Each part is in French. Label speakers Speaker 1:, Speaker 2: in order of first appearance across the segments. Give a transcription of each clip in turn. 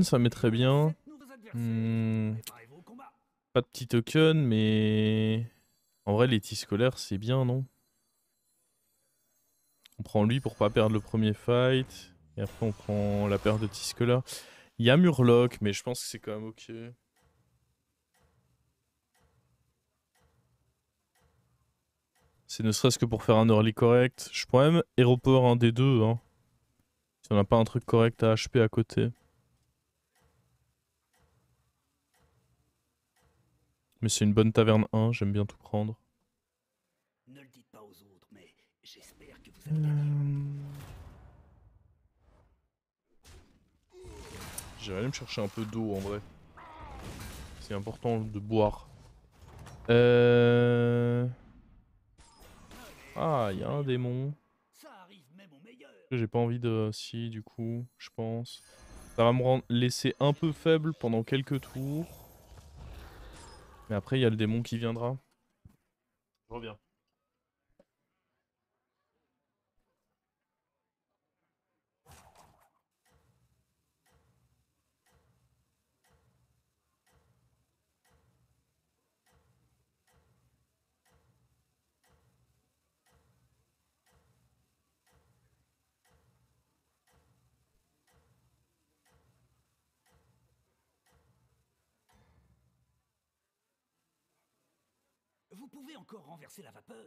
Speaker 1: ça mettrait bien. Pas de petit token, mais... En vrai, les tis scolaires, c'est bien, non? On prend lui pour pas perdre le premier fight. Et après, on prend la paire de tis scolaires. Il y a Murloc, mais je pense que c'est quand même ok. C'est ne serait-ce que pour faire un early correct. Je pourrais même Hero Power un des deux, hein. Si on n'a pas un truc correct à HP à côté. Mais c'est une bonne taverne 1, j'aime bien tout prendre.
Speaker 2: Ne le dites pas aux autres, mais j'espère que vous avez gagné.
Speaker 1: J'irais aller me chercher un peu d'eau en vrai. C'est important de boire. Ah, il y a un démon.
Speaker 2: Ça arrive même au meilleur.
Speaker 1: J'ai pas envie de... Si, du coup, je pense. Ça va me laisser un peu faible pendant quelques tours. Mais après, il y a le démon qui viendra. Je reviens.
Speaker 2: Vous pouvez encore renverser la vapeur.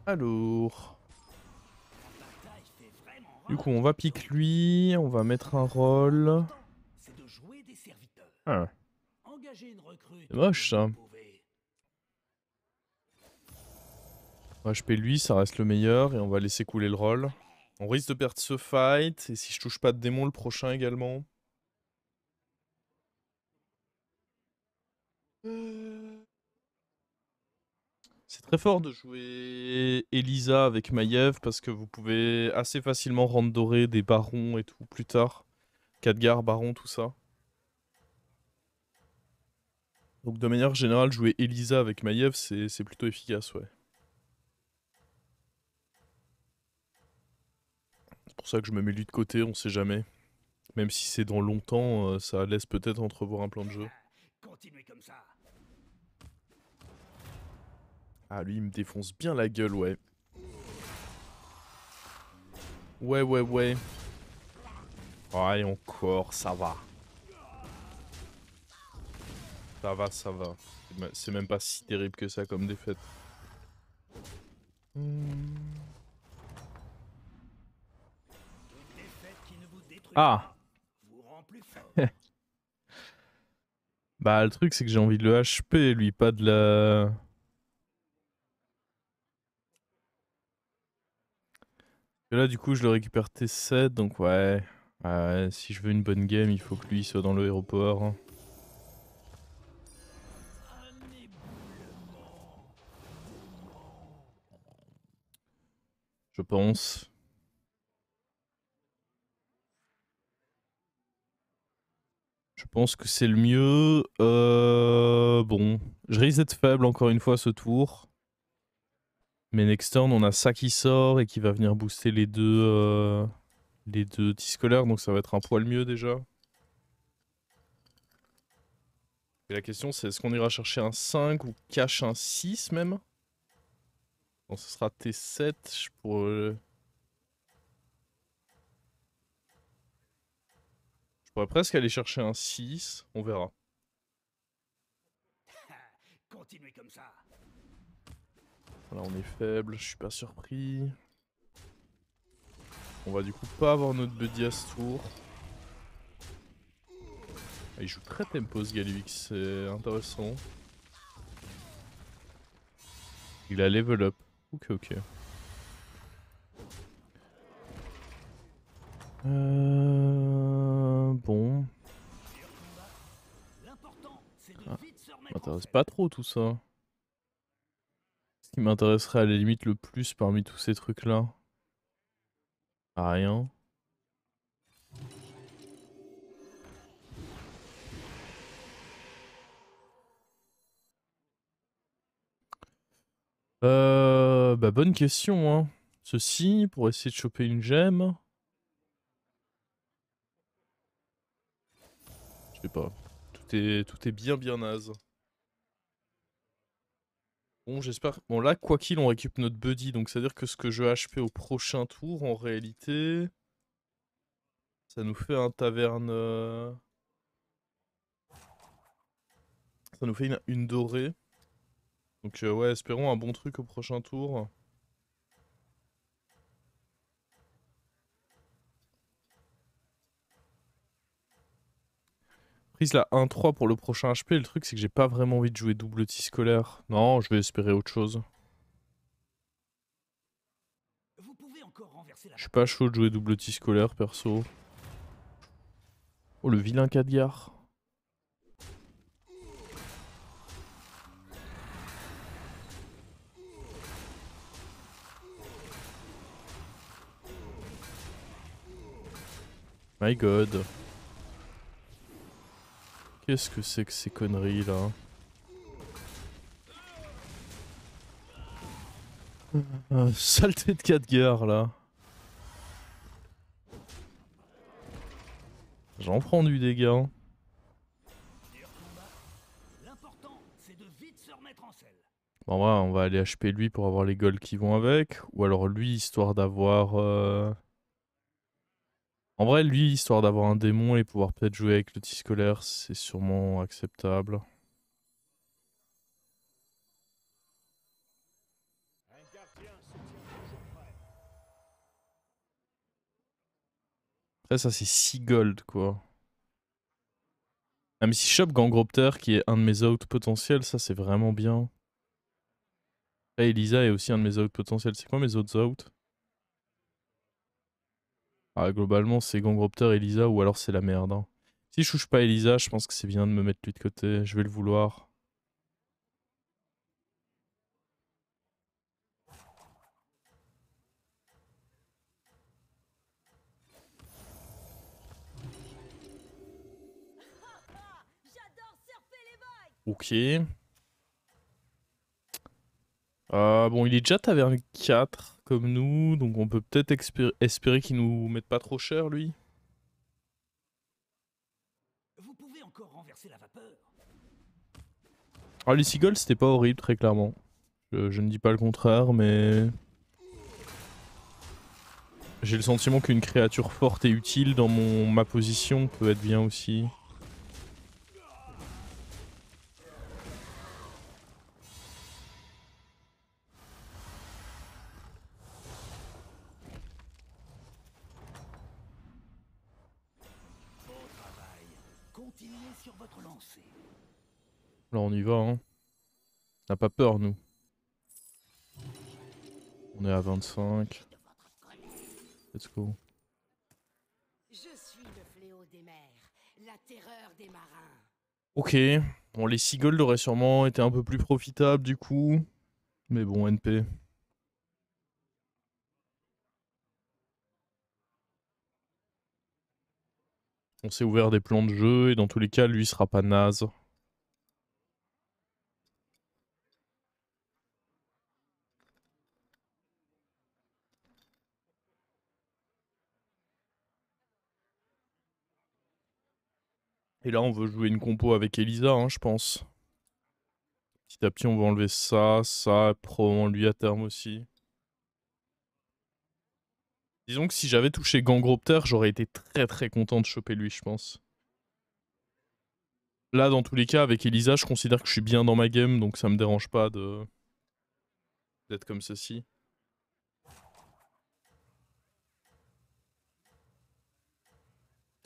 Speaker 1: Alors...
Speaker 2: La bataille fait vraiment
Speaker 1: Du
Speaker 2: rage.
Speaker 1: coup, on va pique lui. On va mettre un roll.
Speaker 2: C'est de jouer des serviteurs.
Speaker 1: Ah,
Speaker 2: Engagez une recrue.
Speaker 1: c'est moche ça. HP lui, ça reste le meilleur. Et on va laisser couler le roll. On risque de perdre ce fight. Et si je touche pas de démon, le prochain également. C'est très fort de jouer Elisa avec Maiev parce que vous pouvez assez facilement rendre doré des barons et tout plus tard. Khadgar, baron, tout ça. Donc de manière générale, jouer Elisa avec Maiev, c'est plutôt efficace, ouais. C'est pour ça que je me mets lui de côté, on sait jamais. Même si c'est dans longtemps, ça laisse peut-être entrevoir un plan de jeu.
Speaker 2: Continuez comme ça.
Speaker 1: Ah, lui, il me défonce bien la gueule, ouais. Ouais. Ouais, encore, ça va. Ça va. C'est même pas si terrible que ça comme défaite.
Speaker 2: Une défaite qui ne vous détruit
Speaker 1: Ah!
Speaker 2: pas vous rend plus fort.
Speaker 1: Bah, le truc, c'est que j'ai envie de le HP, lui, pas de la... Et là, du coup, je le récupère T7, donc ouais. Ouais, si je veux une bonne game, il faut que lui soit dans le Hero Power, hein.
Speaker 2: Un éboulement.
Speaker 1: Je pense. Je pense que c'est le mieux. Bon. Je risque d'être faible encore une fois ce tour. Mais next turn, on a ça qui sort et qui va venir booster les deux T-Scholars, donc ça va être un poil mieux déjà. Et la question c'est est-ce qu'on ira chercher un 5 ou cache un 6 même? Bon, ce sera T7 pour... Je pourrais presque aller chercher un 6, on verra.
Speaker 2: Continuez comme ça.
Speaker 1: Là on est faible, je suis pas surpris. On va du coup pas avoir notre buddy à ce tour. Ah, il joue très tempo ce Galivix, c'est intéressant. Il a level up. Ok. Bon.
Speaker 2: L'important, c'est de
Speaker 1: Ah,
Speaker 2: vite se
Speaker 1: ça
Speaker 2: remettre en
Speaker 1: m'intéresse
Speaker 2: selle.
Speaker 1: pas trop tout ça. Ce qui m'intéresserait à la limite le plus parmi tous ces trucs là. Ah, rien. Bah bonne question, hein. Ceci, pour essayer de choper une gemme. Je sais pas. Tout est bien naze. Bon, j'espère... Bon, là, quoi qu'il, on récupère notre buddy. Donc, c'est-à-dire que ce que je HP au prochain tour, en réalité... Ça nous fait un taverne... Ça nous fait une dorée. Donc, ouais, espérons un bon truc au prochain tour. Prise la 1-3 pour le prochain HP. Le truc, c'est que j'ai pas vraiment envie de jouer double tis scolaire. Non, je vais espérer autre chose.
Speaker 2: Vous pouvez encore renverser la
Speaker 1: Je suis pas chaud de jouer double tis scolaire, perso. Oh, le vilain Khadgar. My god. Qu'est-ce que c'est que ces conneries là? Saleté de Khadgar là. J'en prends du dégât.
Speaker 2: L'important, c'est de vite se remettre en selle.
Speaker 1: Bon, on va aller HP lui pour avoir les golds qui vont avec. Ou alors lui, histoire d'avoir... En vrai, lui, histoire d'avoir un démon et pouvoir peut-être jouer avec le tis scolaire, c'est sûrement acceptable. Après, ça, c'est 6 gold, quoi. Ah, mais si je chope Gangropter, qui est un de mes outs potentiels, ça, c'est vraiment bien. Après, Elisa est aussi un de mes outs potentiels. C'est quoi mes autres outs? Ah, globalement, c'est Gangropter, Elisa, ou alors c'est la merde. Hein. Si je touche pas Elisa, je pense que c'est bien de me mettre lui de côté. Je vais le vouloir. Ok. Bon, il est déjà taverne 4 comme nous, donc on peut peut-être espérer qu'il nous mette pas trop cher, lui.
Speaker 2: Vous pouvez encore renverser la vapeur.
Speaker 1: Ah, les Seagulls, c'était pas horrible, très clairement. Je ne dis pas le contraire, mais... J'ai le sentiment qu'une créature forte et utile dans ma position peut être bien aussi.
Speaker 2: Bon travail. Continuez sur votre lancée.
Speaker 1: Là, on y va, hein. On n'a pas peur, nous. On est à 25. Let's go.
Speaker 3: Je suis le fléau des mers, la terreur des marins.
Speaker 1: Ok. Bon, les Seagulls auraient sûrement été un peu plus profitables, du coup. Mais bon, NP. On s'est ouvert des plans de jeu, et dans tous les cas, lui, il sera pas naze. Et là, on veut jouer une compo avec Elisa, hein, je pense. Petit à petit, on va enlever ça, probablement lui à terme aussi. Disons que si j'avais touché Gangropter, j'aurais été très content de choper lui, je pense. Là, dans tous les cas, avec Elisa, je considère que je suis bien dans ma game, donc ça me dérange pas d'être comme ceci.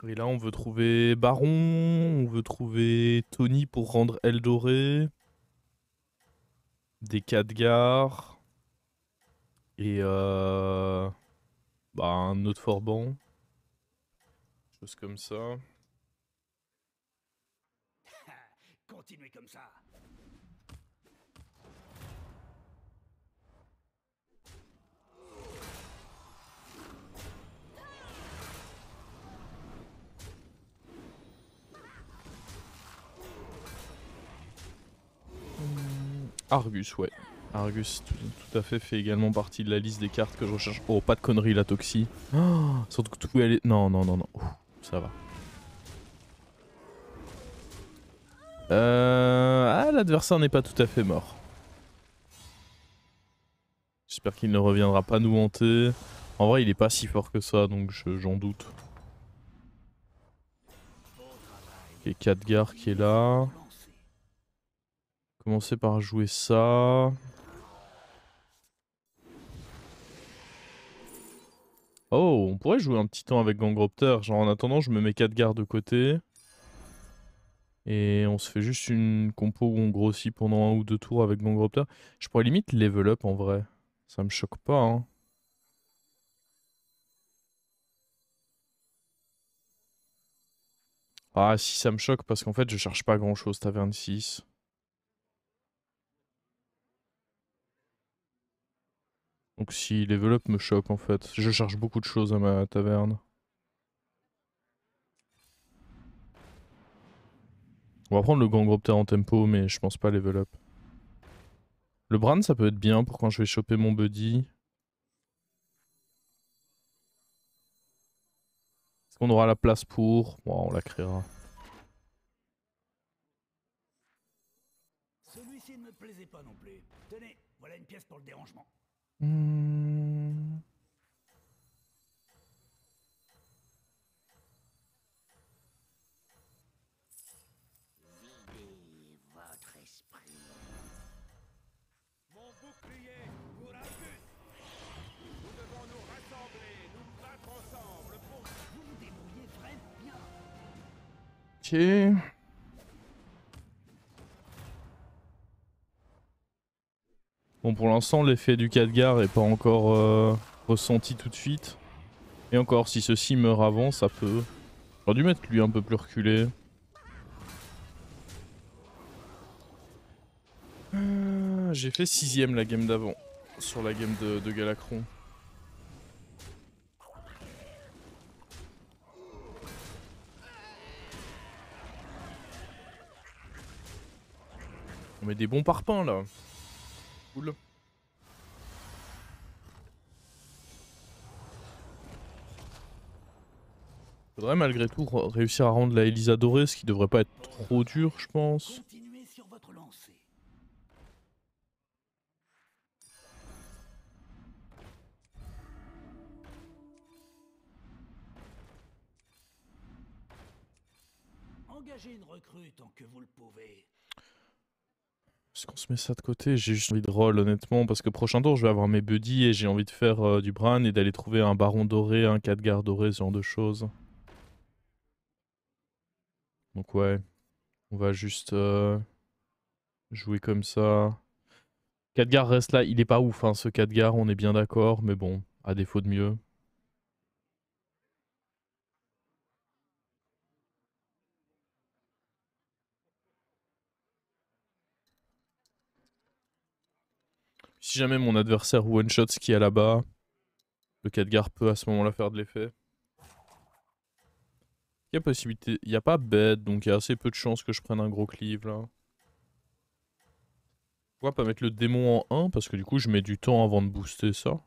Speaker 1: Et là, on veut trouver Baron, on veut trouver Tony pour rendre Eldoré, des Khadgar, et bah, un autre Forban. Chose comme ça.
Speaker 2: Continuez comme ça.
Speaker 1: Argus, ouais. Argus, tout à fait également partie de la liste des cartes que je recherche. Oh, pas de conneries la Toxie. Oh, surtout que tout elle est... Non, non, non, non. Ouh, ça va. Ah, l'adversaire n'est pas tout à fait mort. J'espère qu'il ne reviendra pas nous hanter. En vrai, il est pas si fort que ça, donc j'en doute. Ok, Khadgar qui est là. Commencer par jouer ça. Oh, on pourrait jouer un petit temps avec Gangropter. Genre en attendant, je me mets Khadgar de côté. Et on se fait juste une compo où on grossit pendant 1 ou 2 tours avec Gangropter. Je pourrais limite level up en vrai. Ça me choque pas, hein. Ah si, ça me choque parce qu'en fait je cherche pas grand chose taverne 6. Donc si level up me choque en fait. Je cherche beaucoup de choses à ma taverne. On va prendre le Gangropter en tempo mais je pense pas level up. Le Bran ça peut être bien pour quand je vais choper mon buddy. Est-ce qu'on aura la place pour? Bon, on la créera.
Speaker 2: Celui-ci ne me plaisait pas non plus. Tenez, voilà une pièce pour le dérangement.
Speaker 1: Hmm.
Speaker 2: Videz votre esprit.
Speaker 4: Mon bouclier pour Argus. Nous devons nous rassembler, nous battre ensemble pour...
Speaker 2: Vous vous débrouillez vraiment bien.
Speaker 1: Ok. Bon, pour l'instant, l'effet du Khadgar est pas encore ressenti tout de suite. Et encore, si ceci meurt avant, ça peut. J'aurais dû mettre lui un peu plus reculé. J'ai fait 6ème la game d'avant. Sur la game de Galacron. On met des bons parpaings là. Cool. Faudrait malgré tout réussir à rendre la Elisa dorée, ce qui devrait pas être trop dur, je pense.
Speaker 2: Continuez sur votre lancée. Engagez une recrue tant que vous le pouvez.
Speaker 1: Est-ce qu'on se met ça de côté? J'ai juste envie de roll honnêtement parce que prochain tour je vais avoir mes buddies et j'ai envie de faire du Bran et d'aller trouver un baron doré, un Khadgar doré, ce genre de choses. Donc ouais, on va juste jouer comme ça. Khadgar reste là, il est pas ouf hein, ce Khadgar, on est bien d'accord, mais bon, à défaut de mieux. Si jamais mon adversaire one-shot ce qu'il y a là-bas, le Khadgar peut à ce moment-là faire de l'effet. Il y a possibilité, il n'y a pas bête, donc il y a assez peu de chances que je prenne un gros cleave là. Pourquoi pas mettre le démon en 1 parce que du coup je mets du temps avant de booster ça.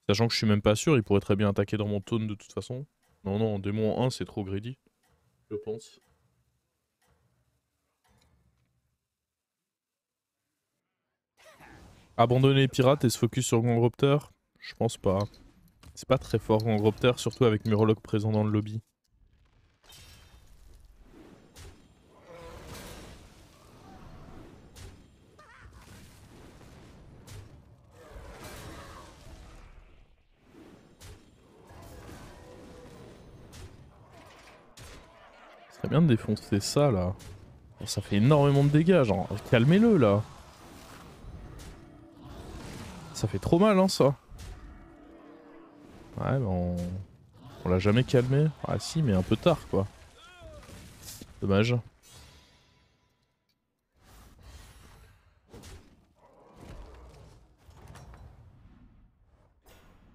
Speaker 1: Sachant que je suis même pas sûr, il pourrait très bien attaquer dans mon taunt de toute façon. Non, non, démon en 1 c'est trop greedy. Je pense. Abandonner les pirates et se focus sur Gangropter? Je pense pas. C'est pas très fort Gangropter, surtout avec Murloc présent dans le lobby. Ce serait bien de défoncer ça là. Ça fait énormément de dégâts, genre calmez-le là. Ça fait trop mal hein ça. Ouais bah on l'a jamais calmé. Ah si mais un peu tard quoi. Dommage.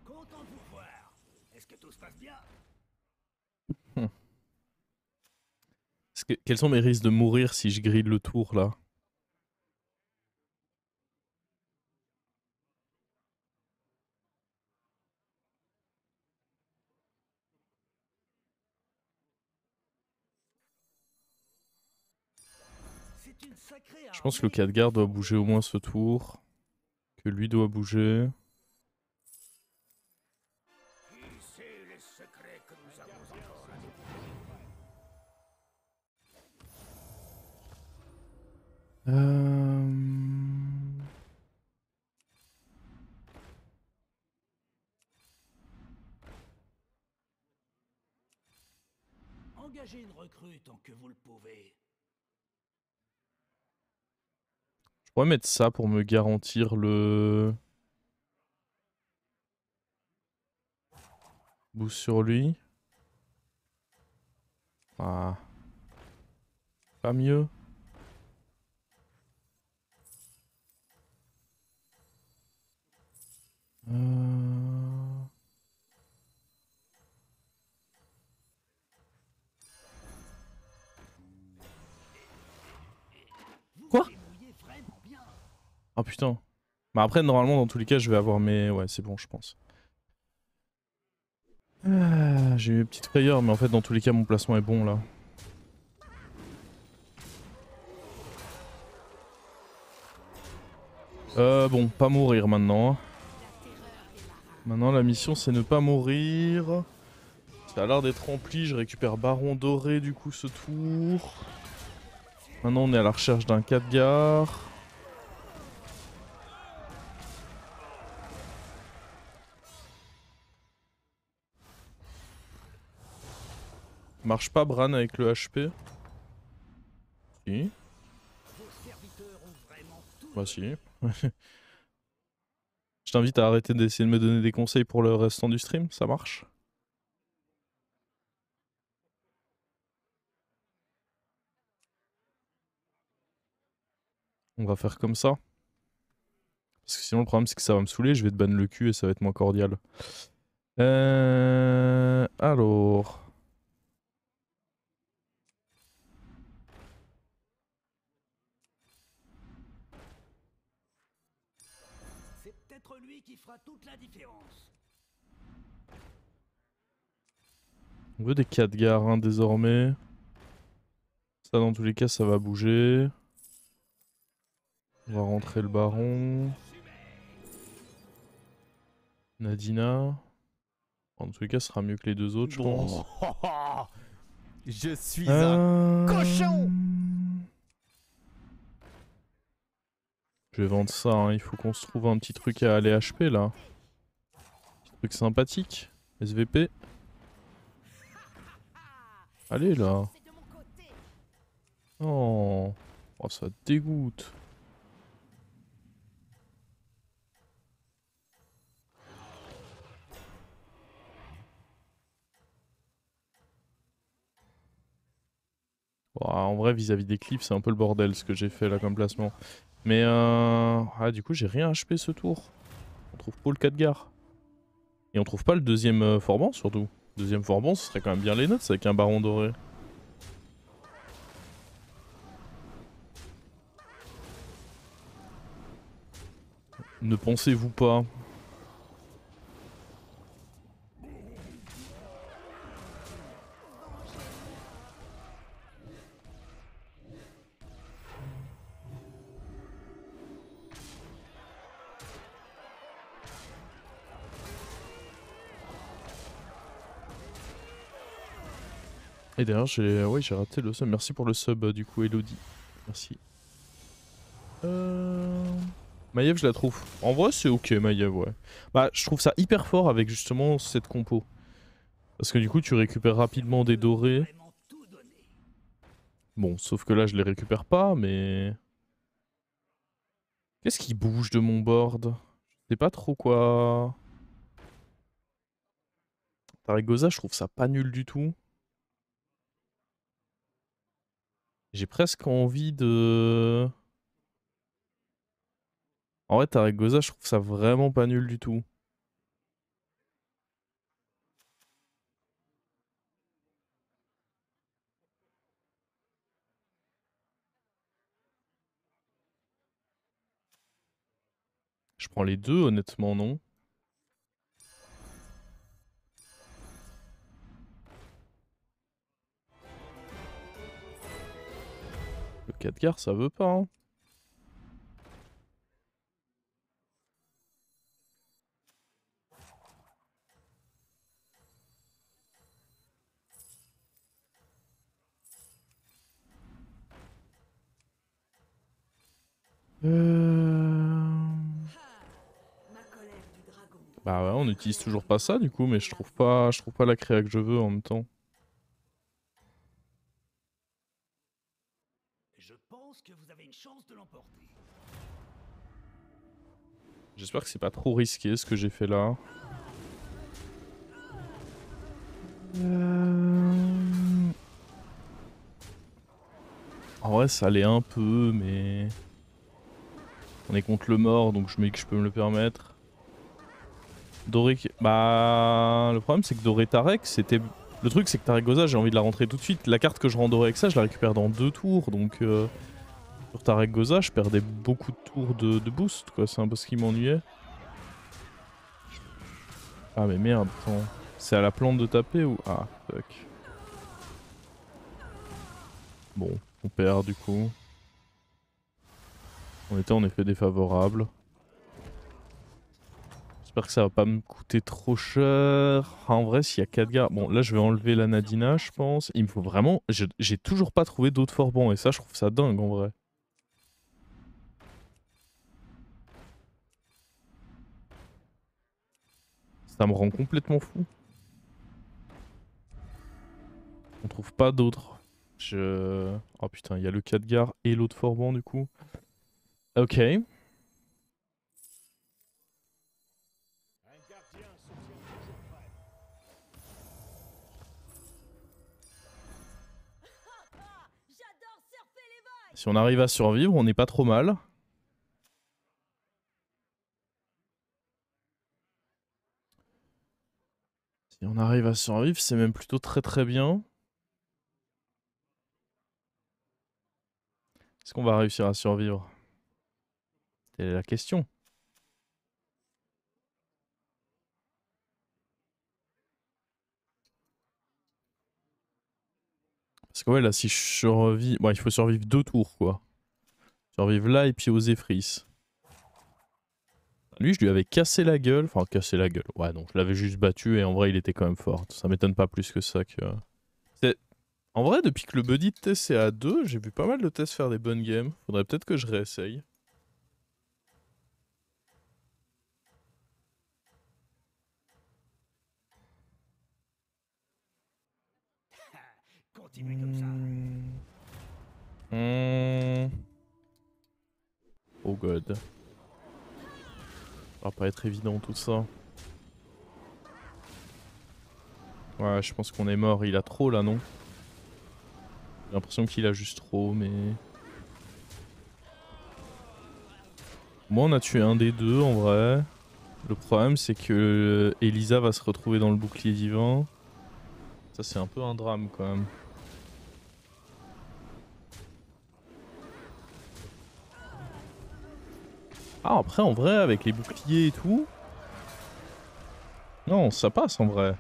Speaker 2: Content de vous voir. Est-ce que tout se passe bien?
Speaker 1: Quels sont mes risques de mourir si je grille le tour là?
Speaker 2: une sacrée
Speaker 1: Je pense que le
Speaker 2: armée.
Speaker 1: Khadgar doit bouger au moins ce tour. Que lui doit bouger.
Speaker 4: Qui sait les secrets que nous avons encore à découvrir?
Speaker 2: Engagez une recrue tant que vous le pouvez.
Speaker 1: Je pourrais mettre ça pour me garantir le boost sur lui. Ah. Pas mieux.
Speaker 2: Vous
Speaker 1: Quoi?
Speaker 2: débrouillez vraiment bien.
Speaker 1: Ah putain. Bah après, normalement, dans tous les cas, je vais avoir mes... Ouais, c'est bon, je pense. J'ai eu une petite frayeur, mais en fait, dans tous les cas, mon placement est bon, là. Bon, pas mourir maintenant. Hein. Maintenant, la mission, c'est ne pas mourir. Ça a l'air d'être rempli. Je récupère Baron Doré, du coup, ce tour. Maintenant, on est à la recherche d'un Khadgar. Marche pas Bran avec le HP? Si.
Speaker 2: Vos serviteurs ont vraiment tout
Speaker 1: Bah
Speaker 2: donné.
Speaker 1: si. Je t'invite à arrêter d'essayer de me donner des conseils pour le restant du stream, ça marche? On va faire comme ça. Parce que sinon le problème c'est que ça va me saouler, je vais te ban le cul et ça va être moins cordial. Alors...
Speaker 2: C'est peut-être lui qui fera toute la différence.
Speaker 1: On veut des Khadgar hein, désormais. Ça dans tous les cas ça va bouger. On va rentrer le baron. Nadina. En tous les cas ce sera mieux que les deux autres je pense.
Speaker 5: Je suis un cochon.
Speaker 1: Je vais vendre ça, hein. Il faut qu'on se trouve un petit truc à aller HP là. Petit truc sympathique. SVP. Allez là.
Speaker 3: C'est de mon côté.
Speaker 1: Oh, oh ça dégoûte. En vrai, vis-à-vis des clips, c'est un peu le bordel ce que j'ai fait là comme placement. Mais ah, du coup, j'ai rien HP ce tour. On trouve pas le Khadgar. Et on trouve pas le deuxième Forban surtout. Deuxième Forban, ce serait quand même bien les notes avec un baron doré. Ne pensez-vous pas? Et d'ailleurs, j'ai raté le sub. Merci pour le sub du coup, Elodie. Merci. Maiev, je la trouve. En vrai, c'est ok, Maiev, ouais. Bah, je trouve ça hyper fort avec justement cette compo. Parce que du coup, tu récupères rapidement des dorés.
Speaker 2: Vraiment tout donné.
Speaker 1: Bon, sauf que là, je les récupère pas, mais... Qu'est-ce qui bouge de mon board? Je sais pas trop quoi... Taragosa, je trouve ça pas nul du tout. J'ai presque envie de... En vrai, Taragosa, je trouve ça vraiment pas nul du tout. Je prends les deux, honnêtement, non? Le Khadgar, ça veut pas, hein.
Speaker 3: Ma colère du dragon.
Speaker 1: Bah ouais, on n'utilise toujours pas ça du coup, mais je trouve pas la créa que je veux en même temps.
Speaker 2: Je pense que vous avez une chance de l'emporter.
Speaker 1: J'espère que c'est pas trop risqué ce que j'ai fait là. En vrai, ça allait un peu, mais... On est contre le mort, donc je me dis que je peux me le permettre. Doric... Bah... Le problème, c'est que Doré Tarek, c'était... Le truc, c'est que Tarek Goza, j'ai envie de la rentrer tout de suite. La carte que je rends dorée avec ça, je la récupère dans 2 tours, donc... Sur Tarek Goza, je perdais beaucoup de tours de boost, quoi. C'est un peu ce qui m'ennuyait. Ah, mais merde, attends. C'est à la plante de taper ou... Ah, fuck. Bon, on perd du coup. On était en effet défavorable. J'espère que ça va pas me coûter trop cher. Ah, en vrai, s'il y a 4 gars... Bon, là, je vais enlever la Nadina, je pense. Il me faut vraiment... J'ai toujours pas trouvé d'autres Forbans, et ça, je trouve ça dingue, en vrai. Ça me rend complètement fou. On trouve pas d'autres. Oh putain, il y a le Khadgar et l'autre Forban, du coup. Ok.
Speaker 4: Un gardien se tient toujours prêt.
Speaker 3: J'adore surfer les vagues.
Speaker 1: Si on arrive à survivre, on n'est pas trop mal. Si on arrive à survivre, c'est même plutôt très très bien. Est-ce qu'on va réussir à survivre? C'est la question. Parce que ouais, là, si je survis... Bon, il faut survivre 2 tours, quoi. Survivre là et puis aux Zephyrs. Lui, je lui avais cassé la gueule. Enfin, cassé la gueule. Ouais, non, je l'avais juste battu et en vrai, il était quand même fort. Ça m'étonne pas plus que ça que... En vrai, depuis que le buddy de test est à 2, j'ai vu pas mal de tests faire des bonnes games. Faudrait peut-être que je réessaye.
Speaker 2: Continuez comme ça.
Speaker 1: Oh god. Ça va pas être évident tout ça. Ouais, je pense qu'on est mort. Il a trop là, non? J'ai l'impression qu'il a juste trop, mais... Moi, on a tué un des deux en vrai. Le problème, c'est que Elisa va se retrouver dans le bouclier divin. Ça, c'est un peu un drame quand même. Ah, après, en vrai, avec les boucliers et tout... Non, ça passe en vrai.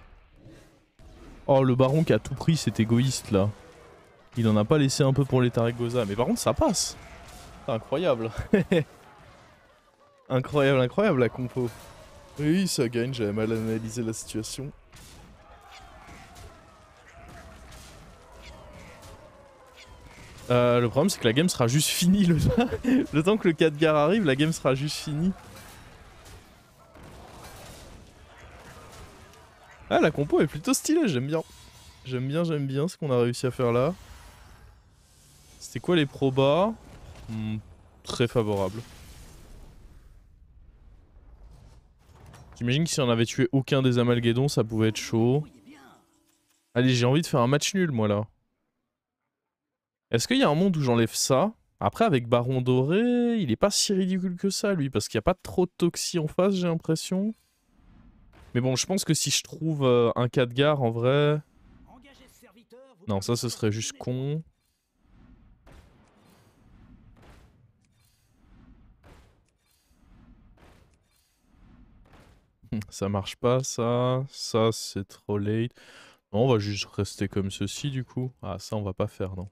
Speaker 1: Oh, le baron qui a tout pris, cet égoïste là. Il en a pas laissé un peu pour les Tarek Goza. Mais par contre, ça passe. C'est incroyable. Incroyable, incroyable la compo. Oui, ça gagne, j'avais mal analysé la situation. Le problème, c'est que la game sera juste finie. Le temps que le Khadgar arrive, la game sera juste finie. Ah, la compo est plutôt stylée, j'aime bien. J'aime bien ce qu'on a réussi à faire là. C'était quoi les probas? Très favorable. J'imagine que si on avait tué aucun des Amalgédons, ça pouvait être chaud. Allez, j'ai envie de faire un match nul, moi, là. Est-ce qu'il y a un monde où j'enlève ça? Après, avec Baron Doré, il est pas si ridicule que ça, lui, parce qu'il n'y a pas trop de toxi en face, j'ai l'impression. Mais bon, je pense que si je trouve un Khadgar, en vrai...
Speaker 2: Engagez ce serviteur, vous
Speaker 1: Non, ça, ce
Speaker 2: pouvez
Speaker 1: serait juste
Speaker 2: continuer.
Speaker 1: con. Ça marche pas, ça. Ça, c'est trop late. Non, on va juste rester comme ceci, du coup. Ah, ça, on va pas faire, non.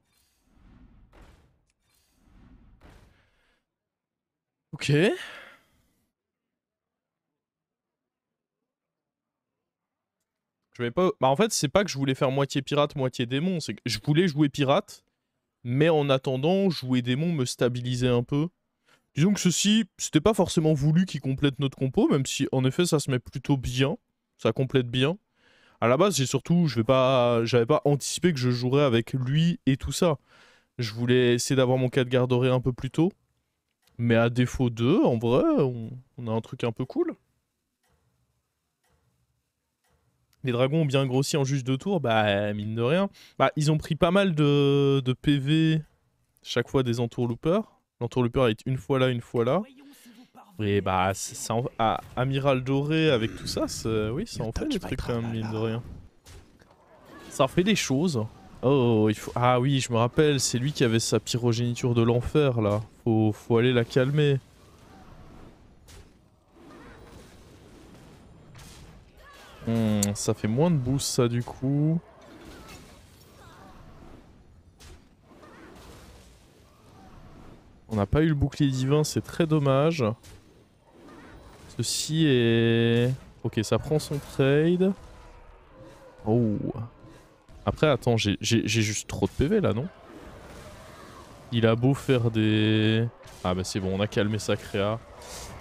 Speaker 1: Ok. Je vais pas... Bah en fait, c'est pas que je voulais faire moitié pirate, moitié démon. C'est que je voulais jouer pirate, mais en attendant, jouer démon me stabilisait un peu. Disons que ceci, c'était pas forcément voulu qu'il complète notre compo, même si en effet ça se met plutôt bien. Ça complète bien. À la base, j'ai surtout, j'avais pas anticipé que je jouerais avec lui et tout ça. Je voulais essayer d'avoir mon 4 garde doré un peu plus tôt. Mais à défaut d'eux, en vrai, on a un truc un peu cool. Les dragons ont bien grossi en juste 2 tours, bah mine de rien. Bah, ils ont pris pas mal de PV chaque fois des entourloopers. L'entourlooper est une fois là, une fois là. Et bah, ça Amiral Doré avec tout ça, oui, ça en fait des trucs quand même, mine de rien. Ça en fait des choses. Oh, il faut... Ah oui, je me rappelle, c'est lui qui avait sa pyrogéniture de l'enfer, là. Faut aller la calmer. Ça fait moins de boost, ça, du coup. On n'a pas eu le bouclier divin, c'est très dommage. Ceci est... Ok, ça prend son trade. Oh. Après, attends, j'ai juste trop de PV, là, non? Il a beau faire des... Ah bah c'est bon, on a calmé sa créa.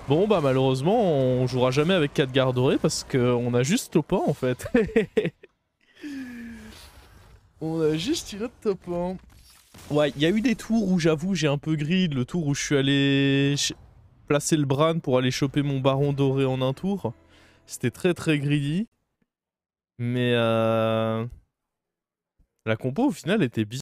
Speaker 1: Bon bah malheureusement, on jouera jamais avec 4 gardes dorés parce qu'on a juste top 1 en fait. On a juste une autre top 1. Ouais, il y a eu des tours où j'avoue j'ai un peu grid. Le tour où je suis allé placer le Bran pour aller choper mon baron doré en un tour. C'était très très greedy. Mais la compo au final était bizarre.